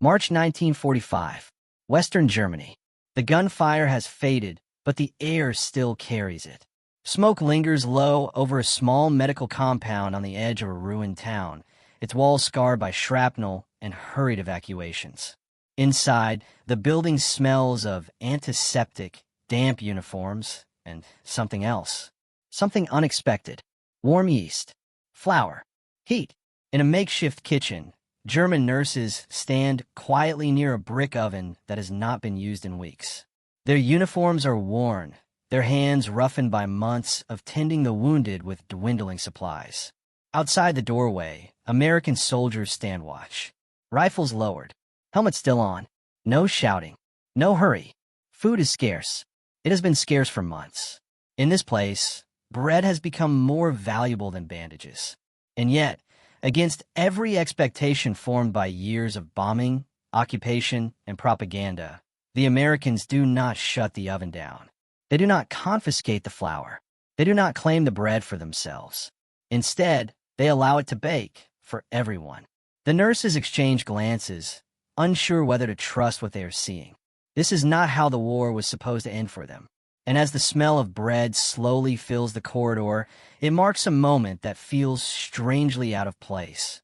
March 1945. Western Germany. The gunfire has faded, but the air still carries it. Smoke lingers low over a small medical compound on the edge of a ruined town, its walls scarred by shrapnel and hurried evacuations. Inside, the building smells of antiseptic, damp uniforms, and something else. Something unexpected. Warm yeast. Flour. Heat. In a makeshift kitchen, German nurses stand quietly near a brick oven that has not been used in weeks. Their uniforms are worn, their hands roughened by months of tending the wounded with dwindling supplies. Outside the doorway, American soldiers stand watch. Rifles lowered, helmets still on. No shouting, no hurry. Food is scarce. It has been scarce for months. In this place, bread has become more valuable than bandages. And yet, against every expectation formed by years of bombing, occupation, and propaganda, the Americans do not shut the oven down. They do not confiscate the flour. They do not claim the bread for themselves. Instead, they allow it to bake for everyone. The nurses exchange glances, unsure whether to trust what they are seeing. This is not how the war was supposed to end for them. And as the smell of bread slowly fills the corridor, it marks a moment that feels strangely out of place,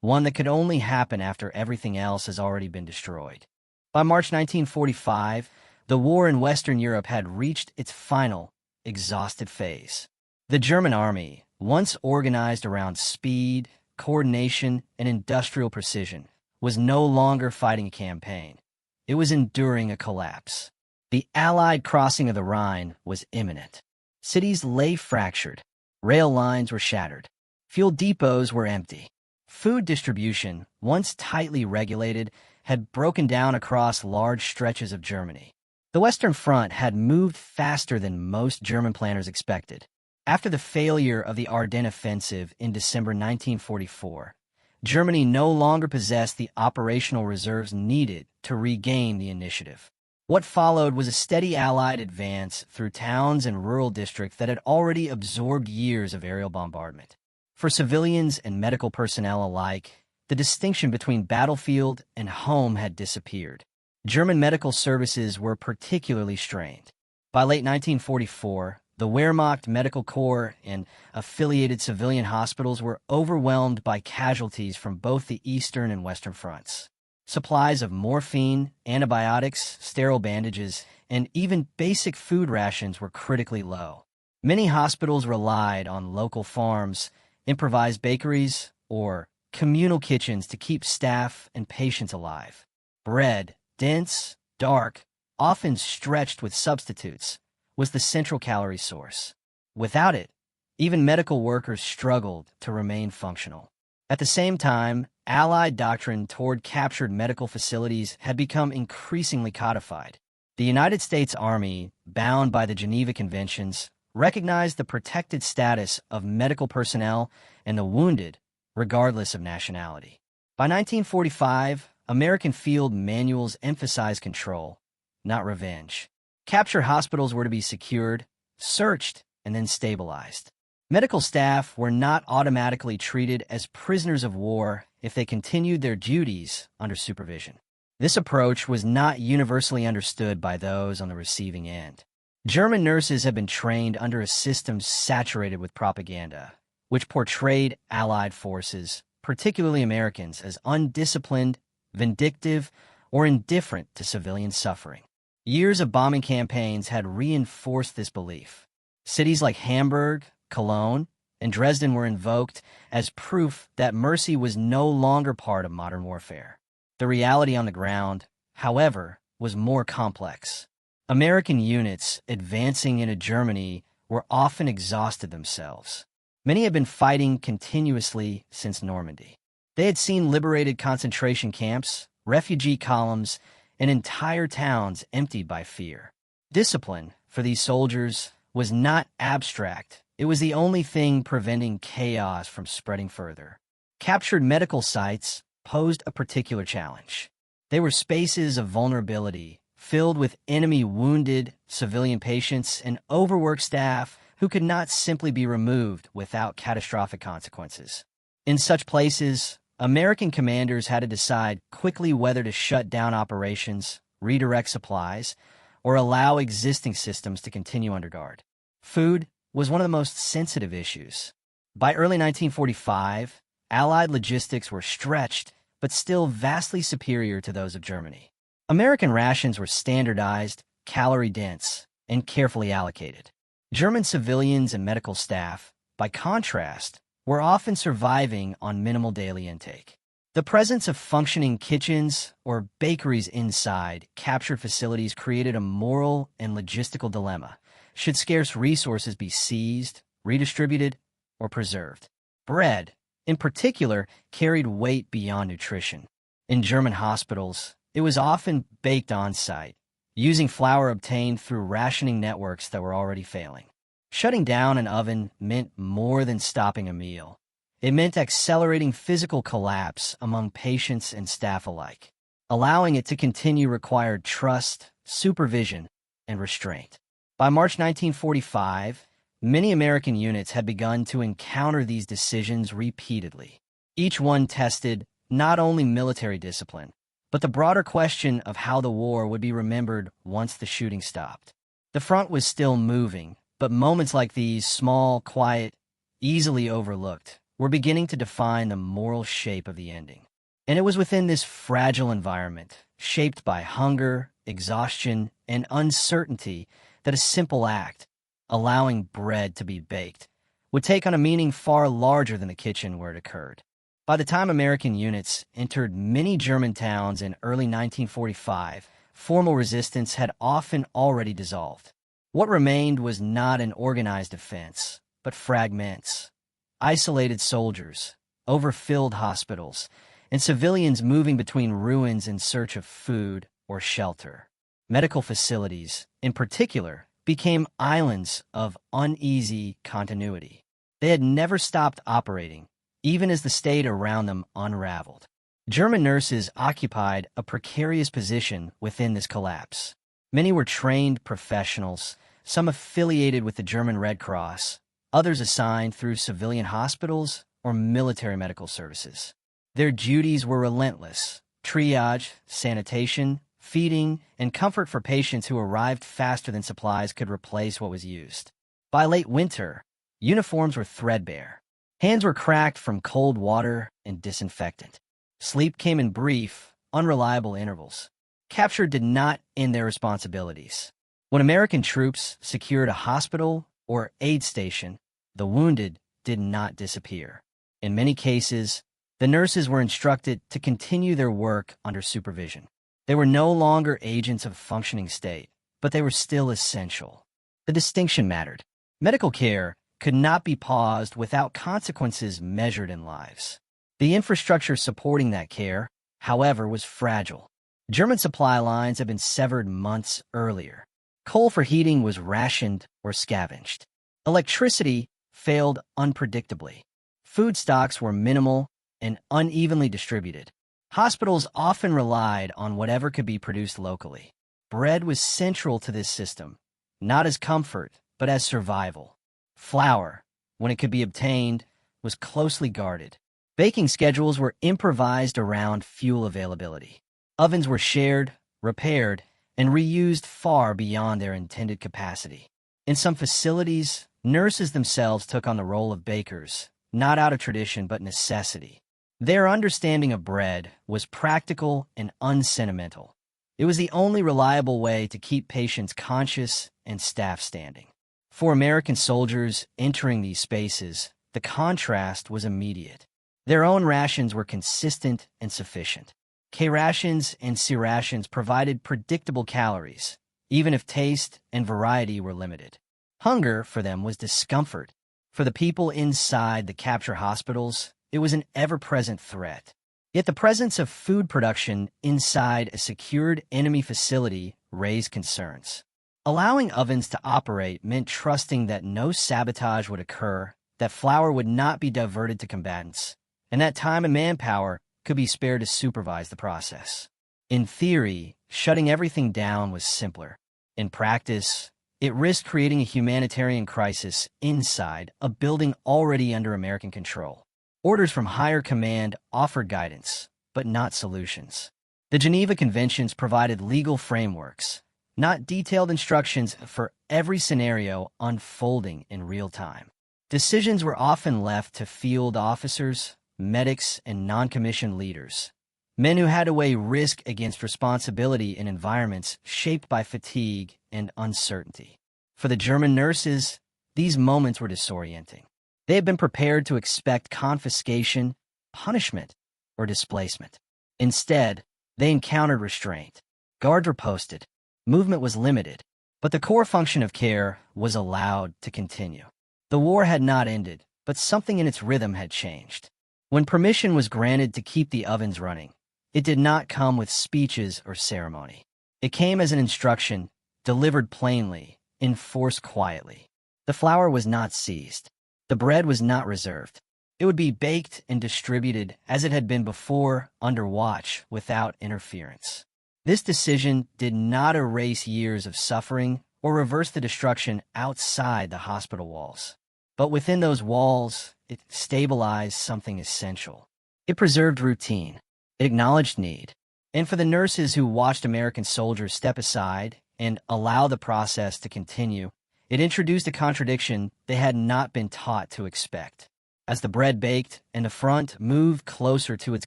one that could only happen after everything else has already been destroyed. By March 1945, the war in Western Europe had reached its final, exhausted phase. The German army, once organized around speed, coordination, and industrial precision, was no longer fighting a campaign. It was enduring a collapse. The Allied crossing of the Rhine was imminent. Cities lay fractured. Rail lines were shattered. Fuel depots were empty. Food distribution, once tightly regulated, had broken down across large stretches of Germany. The Western Front had moved faster than most German planners expected. After the failure of the Ardennes offensive in December 1944, Germany no longer possessed the operational reserves needed to regain the initiative. What followed was a steady Allied advance through towns and rural districts that had already absorbed years of aerial bombardment. For civilians and medical personnel alike, the distinction between battlefield and home had disappeared. German medical services were particularly strained. By late 1944, the Wehrmacht Medical Corps and affiliated civilian hospitals were overwhelmed by casualties from both the Eastern and Western fronts. Supplies of morphine, antibiotics, sterile bandages, and even basic food rations were critically low. Many hospitals relied on local farms, improvised bakeries, or communal kitchens to keep staff and patients alive. Bread, dense, dark, often stretched with substitutes, was the central calorie source. Without it, even medical workers struggled to remain functional. At the same time, Allied doctrine toward captured medical facilities had become increasingly codified. The United States Army, bound by the Geneva Conventions, recognized the protected status of medical personnel and the wounded, regardless of nationality. By 1945, American field manuals emphasized control, not revenge. Captured hospitals were to be secured, searched, and then stabilized. Medical staff were not automatically treated as prisoners of war if they continued their duties under supervision. This approach was not universally understood by those on the receiving end. German nurses had been trained under a system saturated with propaganda, which portrayed Allied forces, particularly Americans, as undisciplined, vindictive, or indifferent to civilian suffering. Years of bombing campaigns had reinforced this belief. Cities like Hamburg, Cologne, and Dresden were invoked as proof that mercy was no longer part of modern warfare. The reality on the ground, however, was more complex. American units advancing into Germany were often exhausted themselves. Many had been fighting continuously since Normandy. They had seen liberated concentration camps, refugee columns, and entire towns emptied by fear. Discipline, for these soldiers, was not abstract. It was the only thing preventing chaos from spreading further. Captured medical sites posed a particular challenge. They were spaces of vulnerability, filled with enemy-wounded civilian patients and overworked staff who could not simply be removed without catastrophic consequences. In such places, American commanders had to decide quickly whether to shut down operations, redirect supplies, or allow existing systems to continue under guard. Food was one of the most sensitive issues. By early 1945, Allied logistics were stretched, but still vastly superior to those of Germany. American rations were standardized, calorie-dense, and carefully allocated. German civilians and medical staff, by contrast, were often surviving on minimal daily intake. The presence of functioning kitchens or bakeries inside captured facilities created a moral and logistical dilemma. Should scarce resources be seized, redistributed, or preserved? Bread, in particular, carried weight beyond nutrition. In German hospitals, it was often baked on-site, using flour obtained through rationing networks that were already failing. Shutting down an oven meant more than stopping a meal. It meant accelerating physical collapse among patients and staff alike. Allowing it to continue required trust, supervision, and restraint. By March 1945, many American units had begun to encounter these decisions repeatedly. Each one tested not only military discipline, but the broader question of how the war would be remembered once the shooting stopped. The front was still moving, but moments like these, small, quiet, easily overlooked, were beginning to define the moral shape of the ending. And it was within this fragile environment, shaped by hunger, exhaustion, and uncertainty, that a simple act, allowing bread to be baked, would take on a meaning far larger than the kitchen where it occurred. By the time American units entered many German towns in early 1945, formal resistance had often already dissolved. What remained was not an organized defense, but fragments. Isolated soldiers, overfilled hospitals, and civilians moving between ruins in search of food or shelter. Medical facilities, in particular, became islands of uneasy continuity. They had never stopped operating, even as the state around them unraveled. German nurses occupied a precarious position within this collapse. Many were trained professionals, some affiliated with the German Red Cross, others assigned through civilian hospitals or military medical services. Their duties were relentless: triage, sanitation, feeding, and comfort for patients who arrived faster than supplies could replace what was used. By late winter, uniforms were threadbare. Hands were cracked from cold water and disinfectant. Sleep came in brief, unreliable intervals. Capture did not end their responsibilities. When American troops secured a hospital or aid station, the wounded did not disappear. In many cases, the nurses were instructed to continue their work under supervision. They were no longer agents of a functioning state, but they were still essential. The distinction mattered. Medical care could not be paused without consequences measured in lives. The infrastructure supporting that care, however, was fragile. German supply lines had been severed months earlier. Coal for heating was rationed or scavenged. Electricity failed unpredictably. Food stocks were minimal and unevenly distributed. Hospitals often relied on whatever could be produced locally. Bread was central to this system, not as comfort, but as survival. Flour, when it could be obtained, was closely guarded. Baking schedules were improvised around fuel availability. Ovens were shared, repaired, and reused far beyond their intended capacity. In some facilities, nurses themselves took on the role of bakers, not out of tradition but necessity. Their understanding of bread was practical and unsentimental. It was the only reliable way to keep patients conscious and staff standing. For American soldiers entering these spaces, the contrast was immediate. Their own rations were consistent and sufficient. K rations and C rations provided predictable calories, even if taste and variety were limited. Hunger for them was discomfort. For the people inside the capture hospitals, it was an ever-present threat. Yet the presence of food production inside a secured enemy facility raised concerns. Allowing ovens to operate meant trusting that no sabotage would occur, that flour would not be diverted to combatants, and that time and manpower could be spared to supervise the process. In theory, shutting everything down was simpler. In practice, it risked creating a humanitarian crisis inside a building already under American control. Orders from higher command offered guidance, but not solutions. The Geneva Conventions provided legal frameworks, not detailed instructions for every scenario unfolding in real time. Decisions were often left to field officers, medics, and non-commissioned leaders, men who had to weigh risk against responsibility in environments shaped by fatigue and uncertainty. For the German nurses, these moments were disorienting. They had been prepared to expect confiscation, punishment, or displacement. Instead, they encountered restraint. Guards were posted. Movement was limited, but the core function of care was allowed to continue. The war had not ended, but something in its rhythm had changed. When permission was granted to keep the ovens running, it did not come with speeches or ceremony. It came as an instruction, delivered plainly, enforced quietly. The flour was not seized. The bread was not reserved. It would be baked and distributed as it had been before, under watch, without interference. This decision did not erase years of suffering or reverse the destruction outside the hospital walls. But within those walls, it stabilized something essential. It preserved routine. It acknowledged need. And for the nurses who watched American soldiers step aside and allow the process to continue, it introduced a contradiction they had not been taught to expect. As the bread baked and the front moved closer to its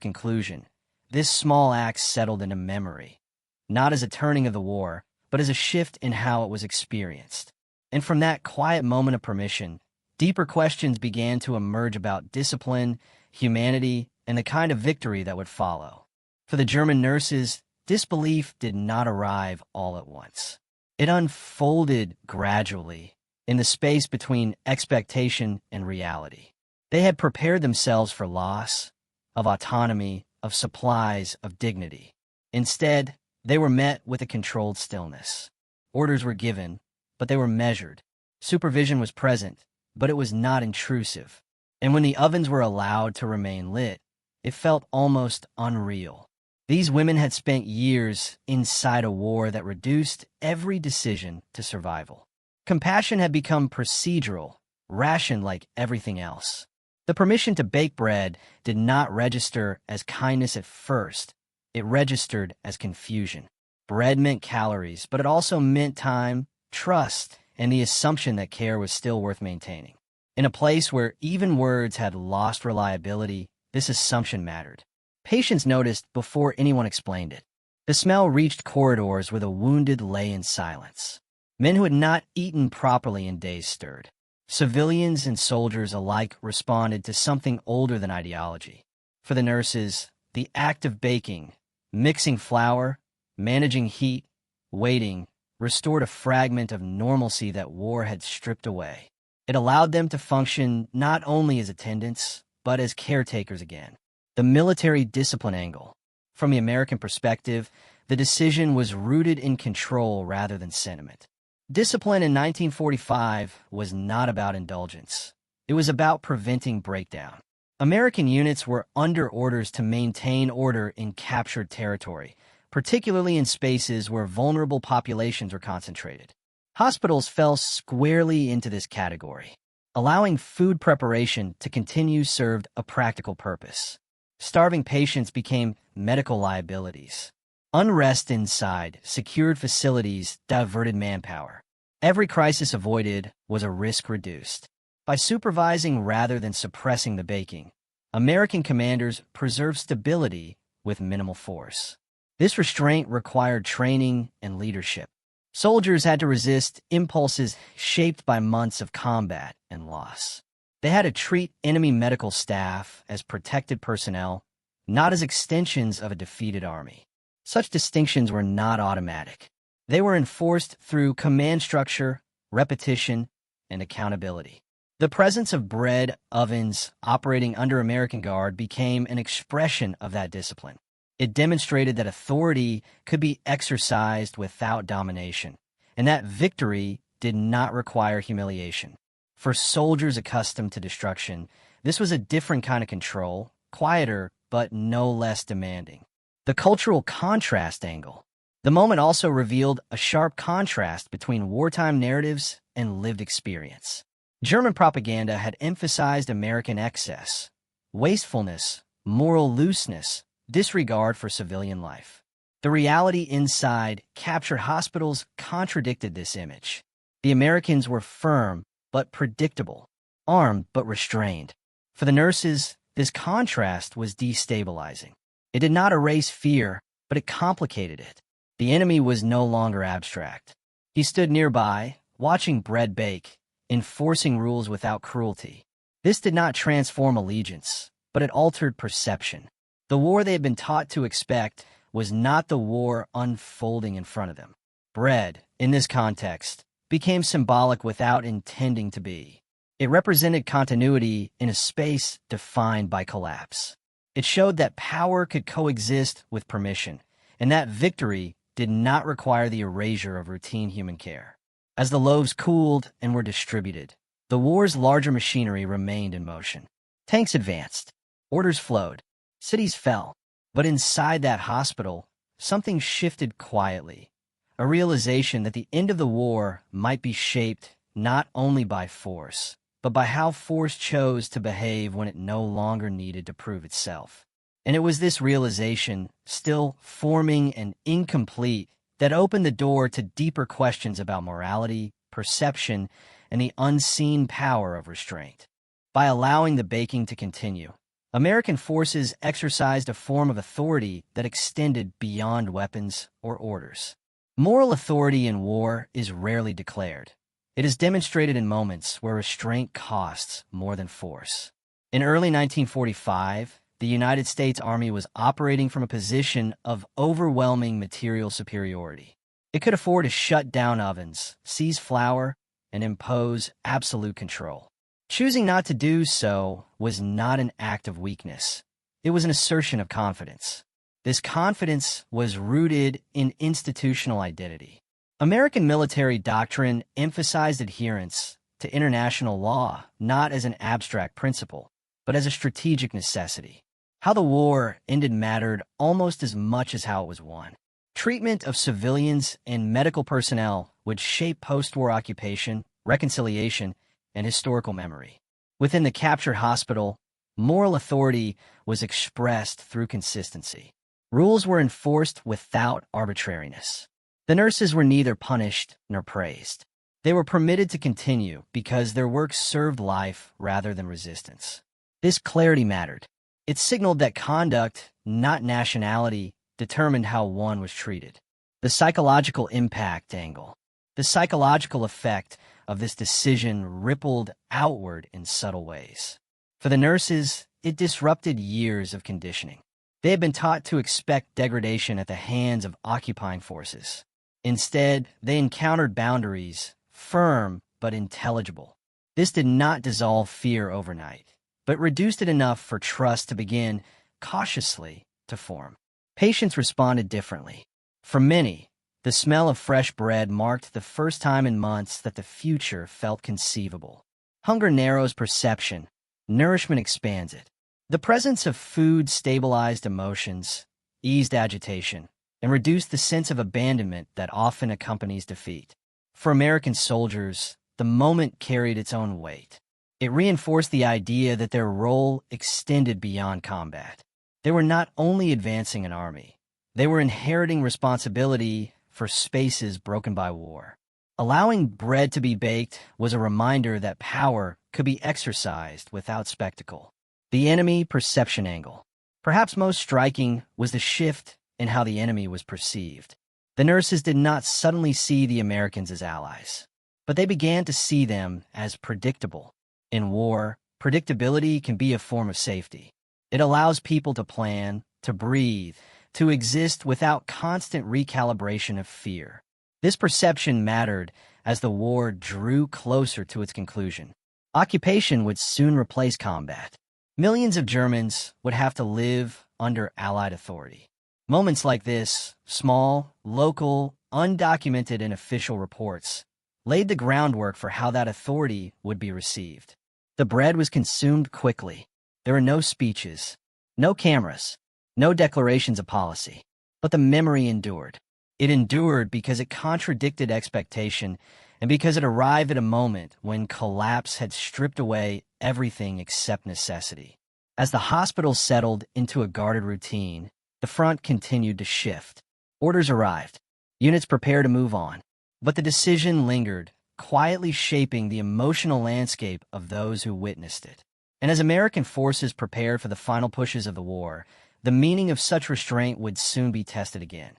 conclusion, this small act settled into memory, not as a turning of the war, but as a shift in how it was experienced. And from that quiet moment of permission, deeper questions began to emerge about discipline, humanity, and the kind of victory that would follow. For the German nurses, disbelief did not arrive all at once. It unfolded gradually in the space between expectation and reality. They had prepared themselves for loss, of autonomy, of supplies, of dignity. Instead, they were met with a controlled stillness. Orders were given, but they were measured. Supervision was present, but it was not intrusive. And when the ovens were allowed to remain lit, it felt almost unreal. These women had spent years inside a war that reduced every decision to survival. Compassion had become procedural, rationed like everything else. The permission to bake bread did not register as kindness at first. It registered as confusion. Bread meant calories, but it also meant time, trust, and the assumption that care was still worth maintaining. In a place where even words had lost reliability, this assumption mattered. Patients noticed before anyone explained it. The smell reached corridors where the wounded lay in silence. Men who had not eaten properly in days stirred. Civilians and soldiers alike responded to something older than ideology. For the nurses, the act of baking, mixing flour, managing heat, waiting, restored a fragment of normalcy that war had stripped away. It allowed them to function not only as attendants, but as caretakers again. The military discipline angle. From the American perspective, the decision was rooted in control rather than sentiment. Discipline in 1945 was not about indulgence. It was about preventing breakdown. American units were under orders to maintain order in captured territory, particularly in spaces where vulnerable populations were concentrated. Hospitals fell squarely into this category. Allowing food preparation to continue served a practical purpose. Starving patients became medical liabilities. Unrest inside secured facilities diverted manpower. Every crisis avoided was a risk reduced. By supervising rather than suppressing the baking, American commanders preserved stability with minimal force. This restraint required training and leadership. Soldiers had to resist impulses shaped by months of combat and loss. They had to treat enemy medical staff as protected personnel, not as extensions of a defeated army. Such distinctions were not automatic. They were enforced through command structure, repetition, and accountability. The presence of bread ovens operating under American Guard became an expression of that discipline. It demonstrated that authority could be exercised without domination, and that victory did not require humiliation. For soldiers accustomed to destruction, this was a different kind of control, quieter but no less demanding. The cultural contrast angle. The moment also revealed a sharp contrast between wartime narratives and lived experience. German propaganda had emphasized American excess, wastefulness, moral looseness, disregard for civilian life. The reality inside captured hospitals contradicted this image. The Americans were firm but predictable, armed but restrained. For the nurses, this contrast was destabilizing. It did not erase fear, but it complicated it. The enemy was no longer abstract. He stood nearby, watching bread bake, enforcing rules without cruelty. This did not transform allegiance, but it altered perception. The war they had been taught to expect was not the war unfolding in front of them. Bread, in this context, became symbolic without intending to be. It represented continuity in a space defined by collapse. It showed that power could coexist with permission, and that victory did not require the erasure of routine human care. As the loaves cooled and were distributed, the war's larger machinery remained in motion. Tanks advanced, orders flowed, cities fell. But inside that hospital, something shifted quietly, a realization that the end of the war might be shaped not only by force, but by how force chose to behave when it no longer needed to prove itself. And it was this realization, still forming and incomplete, that opened the door to deeper questions about morality, perception, and the unseen power of restraint. By allowing the baking to continue, American forces exercised a form of authority that extended beyond weapons or orders. Moral authority in war is rarely declared. It is demonstrated in moments where restraint costs more than force. In early 1945, the United States Army was operating from a position of overwhelming material superiority. It could afford to shut down ovens, seize flour, and impose absolute control. Choosing not to do so was not an act of weakness. It was an assertion of confidence. This confidence was rooted in institutional identity. American military doctrine emphasized adherence to international law not as an abstract principle, but as a strategic necessity. How the war ended mattered almost as much as how it was won. Treatment of civilians and medical personnel would shape post-war occupation, reconciliation, and historical memory. Within the captured hospital, moral authority was expressed through consistency. Rules were enforced without arbitrariness. The nurses were neither punished nor praised. They were permitted to continue because their work served life rather than resistance. This clarity mattered. It signaled that conduct, not nationality, determined how one was treated. The psychological impact angle. The psychological effect of this decision rippled outward in subtle ways. For the nurses, it disrupted years of conditioning. They had been taught to expect degradation at the hands of occupying forces. Instead, they encountered boundaries, firm but intelligible. This did not dissolve fear overnight, but reduced it enough for trust to begin, cautiously, to form. Patients responded differently. For many, the smell of fresh bread marked the first time in months that the future felt conceivable. Hunger narrows perception, nourishment expands it. The presence of food stabilized emotions, eased agitation, and reduced the sense of abandonment that often accompanies defeat. For American soldiers, the moment carried its own weight. It reinforced the idea that their role extended beyond combat. They were not only advancing an army, they were inheriting responsibility for spaces broken by war. Allowing bread to be baked was a reminder that power could be exercised without spectacle. The enemy perception angle. Perhaps most striking was the shift in how the enemy was perceived. The nurses did not suddenly see the Americans as allies, but they began to see them as predictable. In war, predictability can be a form of safety. It allows people to plan, to breathe, to exist without constant recalibration of fear. This perception mattered as the war drew closer to its conclusion. Occupation would soon replace combat. Millions of Germans would have to live under Allied authority. Moments like this, small, local, undocumented in official reports, laid the groundwork for how that authority would be received. The bread was consumed quickly. There were no speeches, no cameras, no declarations of policy. But the memory endured. It endured because it contradicted expectation and because it arrived at a moment when collapse had stripped away everything except necessity. As the hospital settled into a guarded routine, the front continued to shift. Orders arrived. Units prepared to move on. But the decision lingered, quietly shaping the emotional landscape of those who witnessed it. And as American forces prepared for the final pushes of the war, the meaning of such restraint would soon be tested again.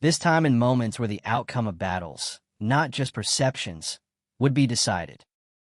This time in moments where the outcome of battles, not just perceptions, would be decided.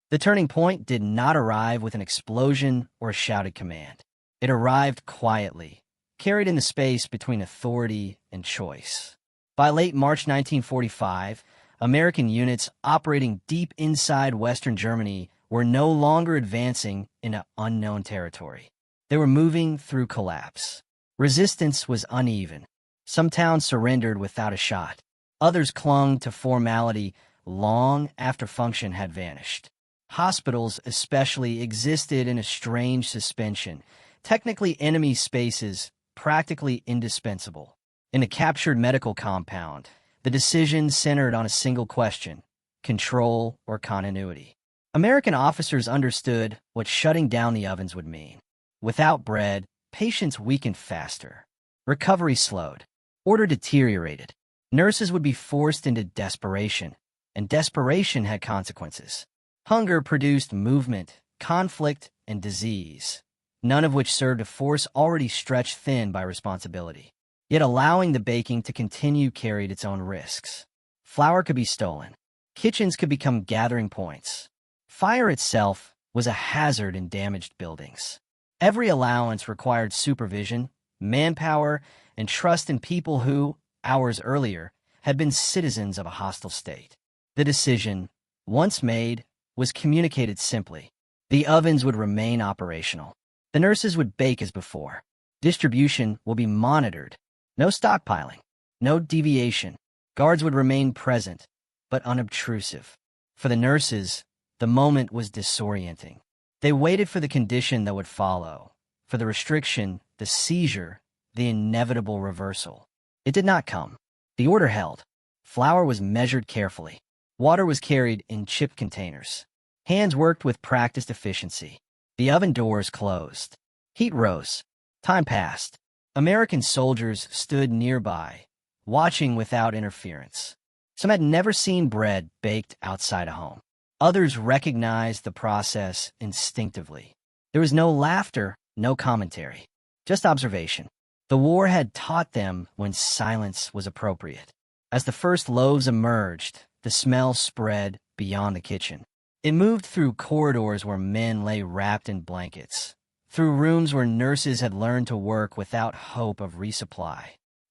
The turning point did not arrive with an explosion or a shouted command. It arrived quietly, carried in the space between authority and choice. By late March 1945, American units operating deep inside Western Germany were no longer advancing into unknown territory. They were moving through collapse. Resistance was uneven. Some towns surrendered without a shot. Others clung to formality long after function had vanished. Hospitals, especially, existed in a strange suspension, technically enemy spaces, practically indispensable. In a captured medical compound, the decision centered on a single question: control or continuity. American officers understood what shutting down the ovens would mean. Without bread, patients weakened faster. Recovery slowed. Order deteriorated. Nurses would be forced into desperation, and desperation had consequences. Hunger produced movement, conflict, and disease, none of which served a force already stretched thin by responsibility. Yet allowing the baking to continue carried its own risks. Flour could be stolen. Kitchens could become gathering points. Fire itself was a hazard in damaged buildings. Every allowance required supervision, manpower, and trust in people who, hours earlier, had been citizens of a hostile state. The decision, once made, was communicated simply. The ovens would remain operational. The nurses would bake as before. Distribution will be monitored. No stockpiling. No deviation. Guards would remain present, but unobtrusive. For the nurses, the moment was disorienting. They waited for the condition that would follow, for the restriction, the seizure, the inevitable reversal. It did not come. The order held. Flour was measured carefully. Water was carried in chip containers. Hands worked with practiced efficiency. The oven doors closed. Heat rose. Time passed. American soldiers stood nearby, watching without interference. Some had never seen bread baked outside a home. Others recognized the process instinctively. There was no laughter, no commentary, just observation. The war had taught them when silence was appropriate. As the first loaves emerged, the smell spread beyond the kitchen. It moved through corridors where men lay wrapped in blankets, through rooms where nurses had learned to work without hope of resupply.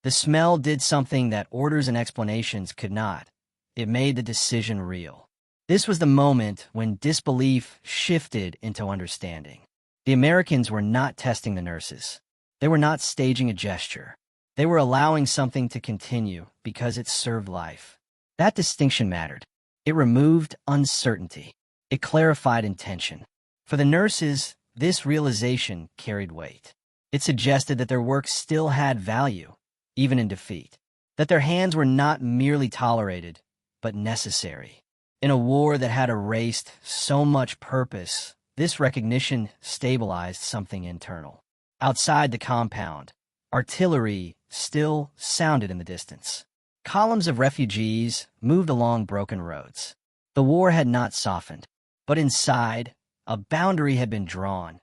The smell did something that orders and explanations could not. It made the decision real. This was the moment when disbelief shifted into understanding. The Americans were not testing the nurses. They were not staging a gesture. They were allowing something to continue because it served life. That distinction mattered. It removed uncertainty. It clarified intention. For the nurses, this realization carried weight. It suggested that their work still had value, even in defeat. That their hands were not merely tolerated, but necessary. In a war that had erased so much purpose, this recognition stabilized something internal. Outside the compound, artillery still sounded in the distance. Columns of refugees moved along broken roads. The war had not softened, but inside, a boundary had been drawn,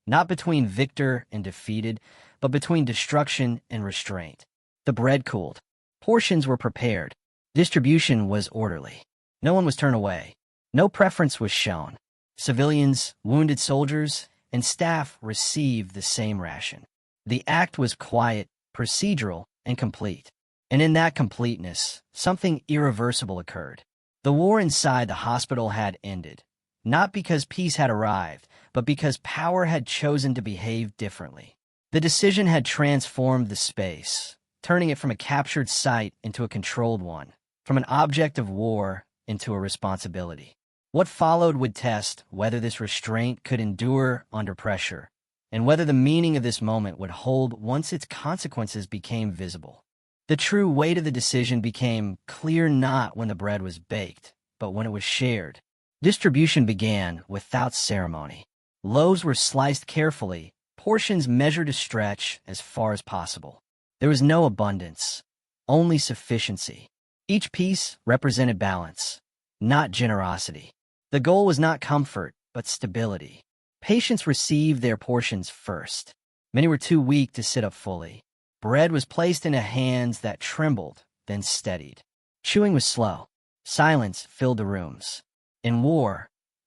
not between victor and defeated, but between destruction and restraint. The bread cooled. Portions were prepared. Distribution was orderly. No one was turned away. No preference was shown. Civilians, wounded soldiers, and staff received the same ration. The act was quiet, procedural, and complete. And in that completeness, something irreversible occurred. The war inside the hospital had ended, not because peace had arrived, but because power had chosen to behave differently. The decision had transformed the space, turning it from a captured site into a controlled one, from an object of war into a responsibility. What followed would test whether this restraint could endure under pressure, and whether the meaning of this moment would hold once its consequences became visible. The true weight of the decision became clear not when the bread was baked, but when it was shared. Distribution began without ceremony. Loaves were sliced carefully, portions measured to stretch as far as possible. There was no abundance, only sufficiency. Each piece represented balance, not generosity. The goal was not comfort, but stability. Patients received their portions first. Many were too weak to sit up fully. Bread was placed into hands that trembled, then steadied. Chewing was slow. Silence filled the rooms. In war,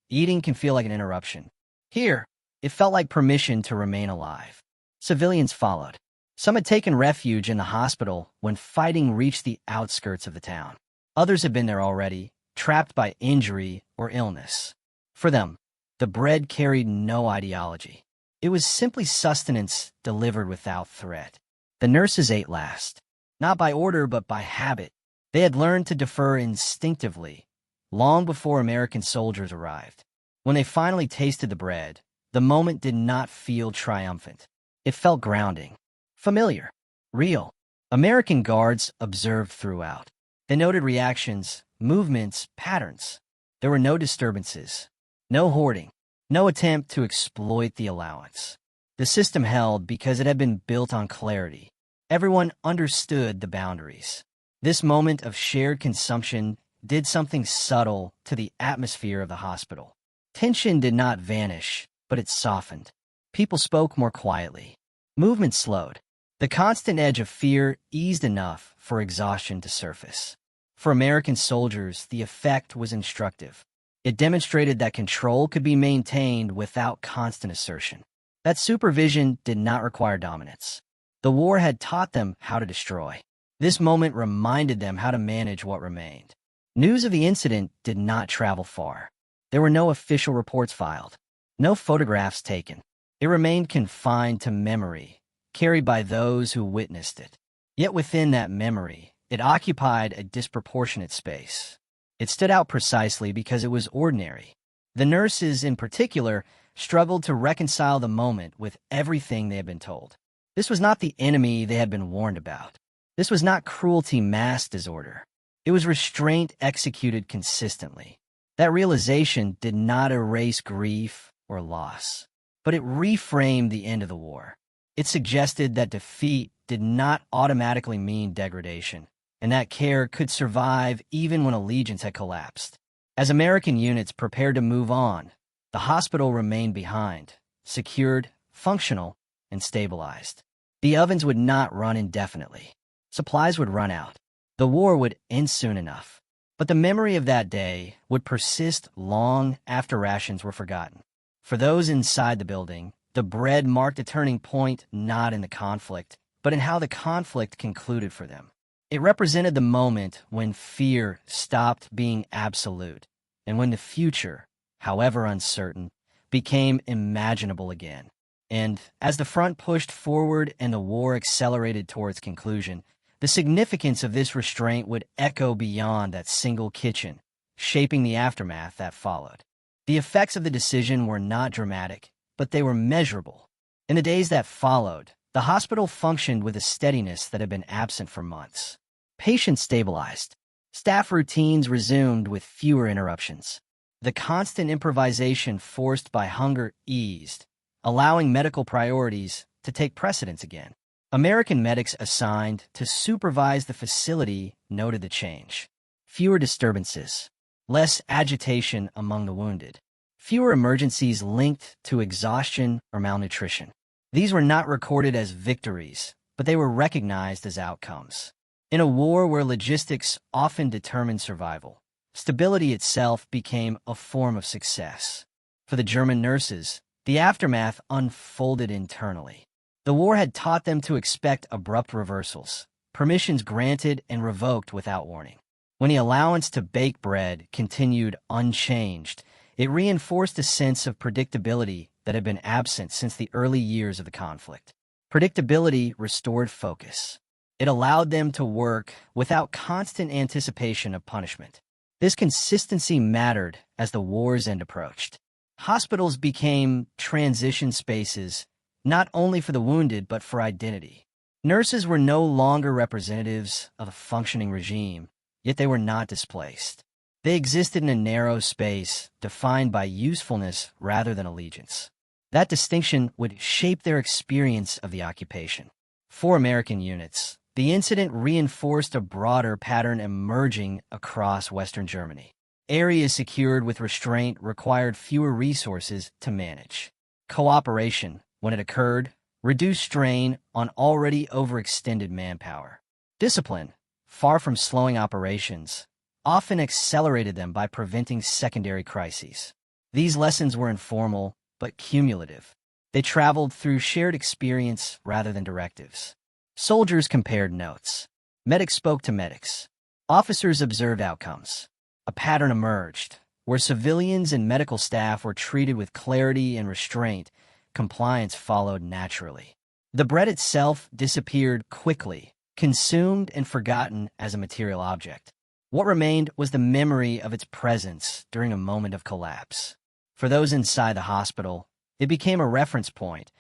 eating can feel like an interruption. Here, it felt like permission to remain alive. Civilians followed. Some had taken refuge in the hospital when fighting reached the outskirts of the town. Others had been there already, trapped by injury or illness. For them, the bread carried no ideology. It was simply sustenance delivered without threat. The nurses ate last, not by order but by habit. They had learned to defer instinctively, long before American soldiers arrived. When they finally tasted the bread, the moment did not feel triumphant. It felt grounding, familiar, real. American guards observed throughout. They noted reactions, movements, patterns. There were no disturbances, no hoarding, no attempt to exploit the allowance. The system held because it had been built on clarity. Everyone understood the boundaries. This moment of shared consumption did something subtle to the atmosphere of the hospital. Tension did not vanish, but it softened. People spoke more quietly. Movement slowed. The constant edge of fear eased enough for exhaustion to surface. For American soldiers, the effect was instructive. It demonstrated that control could be maintained without constant assertion. That supervision did not require dominance. The war had taught them how to destroy. This moment reminded them how to manage what remained. News of the incident did not travel far. There were no official reports filed, no photographs taken. It remained confined to memory, carried by those who witnessed it. Yet within that memory, it occupied a disproportionate space. It stood out precisely because it was ordinary. The nurses, in particular, struggled to reconcile the moment with everything they had been told. This was not the enemy they had been warned about. This was not cruelty masked as order. It was restraint executed consistently. That realization did not erase grief or loss, but it reframed the end of the war. It suggested that defeat did not automatically mean degradation, and that care could survive even when allegiance had collapsed. As American units prepared to move on, the hospital remained behind, secured, functional, and stabilized. The ovens would not run indefinitely. Supplies would run out. The war would end soon enough. But the memory of that day would persist long after rations were forgotten. For those inside the building, the bread marked a turning point not in the conflict, but in how the conflict concluded for them. It represented the moment when fear stopped being absolute, and when the future, however uncertain, became imaginable again. And as the front pushed forward and the war accelerated towards conclusion, the significance of this restraint would echo beyond that single kitchen, shaping the aftermath that followed. The effects of the decision were not dramatic, but they were measurable. In the days that followed, the hospital functioned with a steadiness that had been absent for months. Patients stabilized. Staff routines resumed with fewer interruptions. The constant improvisation forced by hunger eased, allowing medical priorities to take precedence again. American medics assigned to supervise the facility noted the change. Fewer disturbances, less agitation among the wounded, fewer emergencies linked to exhaustion or malnutrition. These were not recorded as victories, but they were recognized as outcomes. In a war where logistics often determined survival, stability itself became a form of success. For the German nurses, the aftermath unfolded internally. The war had taught them to expect abrupt reversals, permissions granted and revoked without warning. When the allowance to bake bread continued unchanged, it reinforced a sense of predictability that had been absent since the early years of the conflict. Predictability restored focus. It allowed them to work without constant anticipation of punishment. This consistency mattered as the war's end approached. Hospitals became transition spaces, not only for the wounded but for identity. Nurses were no longer representatives of a functioning regime, yet they were not displaced. They existed in a narrow space defined by usefulness rather than allegiance. That distinction would shape their experience of the occupation. For American units, the incident reinforced a broader pattern emerging across Western Germany. Areas secured with restraint required fewer resources to manage. Cooperation, when it occurred, reduced strain on already overextended manpower. Discipline, far from slowing operations, often accelerated them by preventing secondary crises. These lessons were informal but cumulative. They traveled through shared experience rather than directives. Soldiers compared notes. Medics spoke to medics. Officers observed outcomes. A pattern emerged, where civilians and medical staff were treated with clarity and restraint. Compliance followed naturally. The bread itself disappeared quickly, consumed and forgotten as a material object. What remained was the memory of its presence during a moment of collapse. For those inside the hospital, it became a reference point,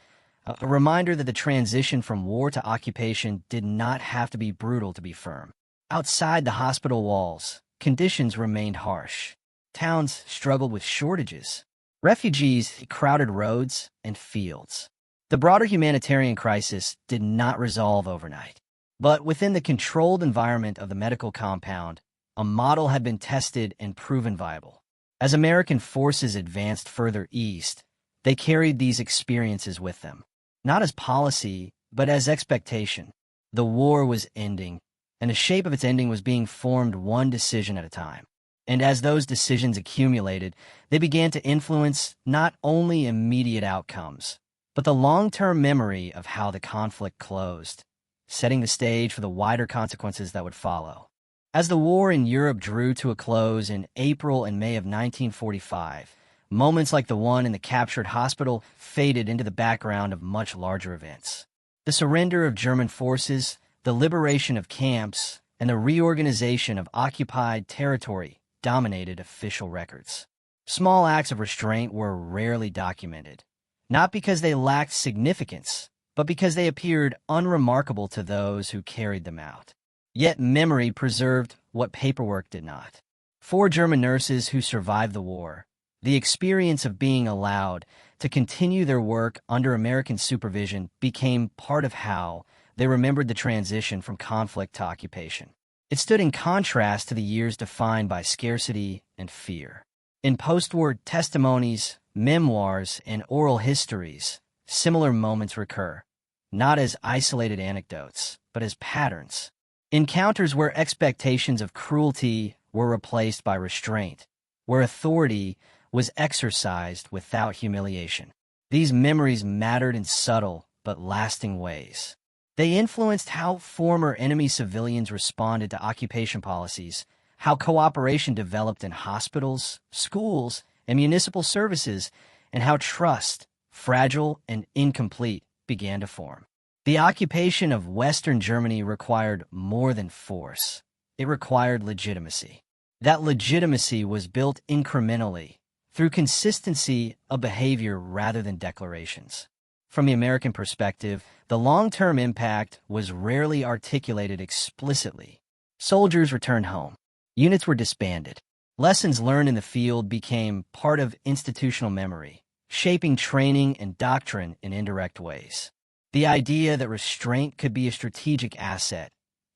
a reminder that the transition from war to occupation did not have to be brutal to be firm. Outside the hospital walls, conditions remained harsh. Towns struggled with shortages. Refugees crowded roads and fields. The broader humanitarian crisis did not resolve overnight. But within the controlled environment of the medical compound, a model had been tested and proven viable. As American forces advanced further east, they carried these experiences with them, not as policy, but as expectation. The war was ending, and the shape of its ending was being formed one decision at a time. And as those decisions accumulated, they began to influence not only immediate outcomes, but the long-term memory of how the conflict closed, setting the stage for the wider consequences that would follow. As the war in Europe drew to a close in April and May of 1945, moments like the one in the captured hospital faded into the background of much larger events. The surrender of German forces, the liberation of camps, and the reorganization of occupied territory dominated official records. Small acts of restraint were rarely documented, not because they lacked significance, but because they appeared unremarkable to those who carried them out. Yet memory preserved what paperwork did not. For German nurses who survived the war, the experience of being allowed to continue their work under American supervision became part of how they remembered the transition from conflict to occupation. It stood in contrast to the years defined by scarcity and fear. In post-war testimonies, memoirs, and oral histories, similar moments recur, not as isolated anecdotes, but as patterns. Encounters where expectations of cruelty were replaced by restraint, where authority was exercised without humiliation. These memories mattered in subtle but lasting ways. They influenced how former enemy civilians responded to occupation policies, how cooperation developed in hospitals, schools, and municipal services, and how trust, fragile and incomplete, began to form. The occupation of Western Germany required more than force. It required legitimacy. That legitimacy was built incrementally, through consistency of behavior rather than declarations. From the American perspective, the long-term impact was rarely articulated explicitly. Soldiers returned home. Units were disbanded. Lessons learned in the field became part of institutional memory, shaping training and doctrine in indirect ways. The idea that restraint could be a strategic asset,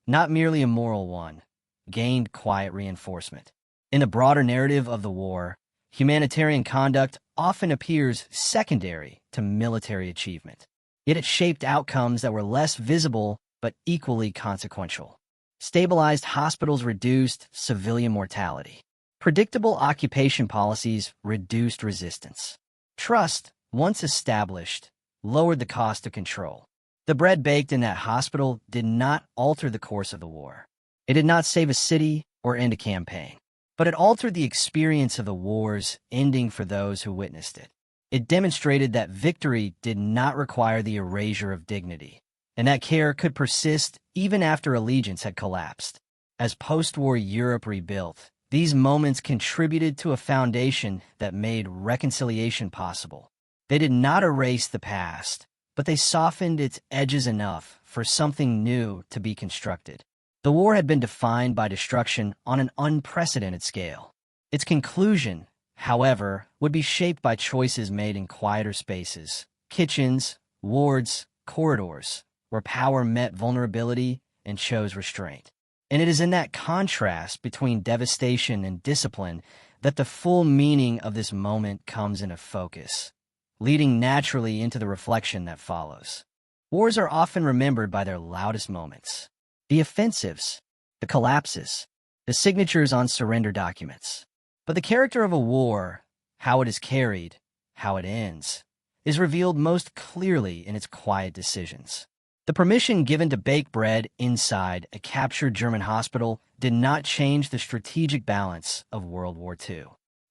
not merely a moral one, gained quiet reinforcement. In the broader narrative of the war, humanitarian conduct often appears secondary to military achievement. Yet it shaped outcomes that were less visible but equally consequential. Stabilized hospitals reduced civilian mortality. Predictable occupation policies reduced resistance. Trust, once established, lowered the cost of control. The bread baked in that hospital did not alter the course of the war. It did not save a city or end a campaign, but it altered the experience of the war's ending for those who witnessed it. It demonstrated that victory did not require the erasure of dignity, and that care could persist even after allegiance had collapsed. As post-war Europe rebuilt, these moments contributed to a foundation that made reconciliation possible. They did not erase the past, but they softened its edges enough for something new to be constructed. The war had been defined by destruction on an unprecedented scale. Its conclusion, however, would be shaped by choices made in quieter spaces, kitchens, wards, corridors, where power met vulnerability and chose restraint. And it is in that contrast between devastation and discipline that the full meaning of this moment comes into focus, leading naturally into the reflection that follows. Wars are often remembered by their loudest moments. The offensives, the collapses, the signatures on surrender documents. But the character of a war, how it is carried, how it ends, is revealed most clearly in its quiet decisions. The permission given to bake bread inside a captured German hospital did not change the strategic balance of World War II.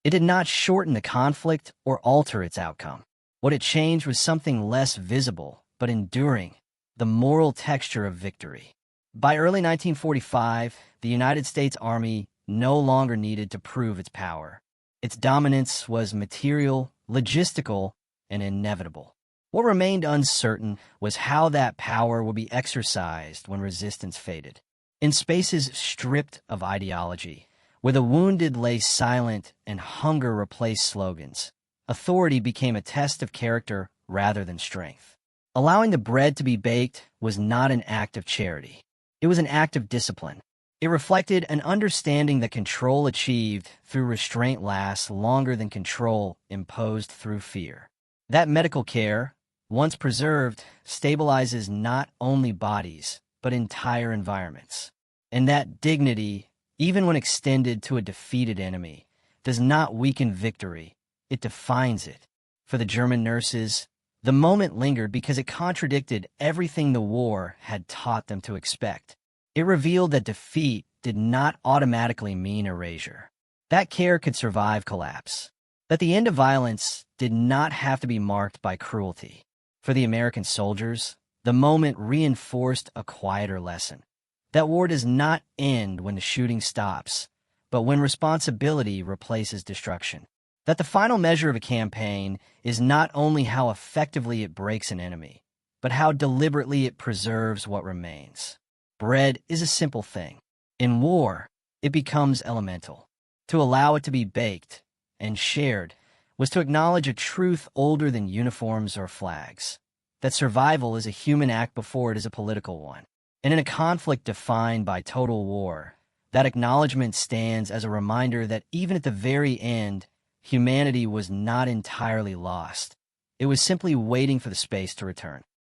It did not shorten the conflict or alter its outcome. What it changed was something less visible but enduring, the moral texture of victory. By early 1945, the United States Army no longer needed to prove its power. Its dominance was material, logistical, and inevitable. What remained uncertain was how that power would be exercised when resistance faded. In spaces stripped of ideology, where the wounded lay silent and hunger replaced slogans, authority became a test of character rather than strength. Allowing the bread to be baked was not an act of charity. It was an act of discipline. It reflected an understanding that control achieved through restraint lasts longer than control imposed through fear. That medical care, once preserved, stabilizes not only bodies, but entire environments. And that dignity, even when extended to a defeated enemy, does not weaken victory, it defines it. For the German nurses, the moment lingered because it contradicted everything the war had taught them to expect. It revealed that defeat did not automatically mean erasure. That care could survive collapse. That the end of violence did not have to be marked by cruelty. For the American soldiers, the moment reinforced a quieter lesson. That war does not end when the shooting stops, but when responsibility replaces destruction. That the final measure of a campaign is not only how effectively it breaks an enemy, but how deliberately it preserves what remains. Bread is a simple thing. In war, it becomes elemental. To allow it to be baked and shared was to acknowledge a truth older than uniforms or flags, that survival is a human act before it is a political one. And in a conflict defined by total war, that acknowledgement stands as a reminder that even at the very end, humanity was not entirely lost. It was simply waiting for the space to return.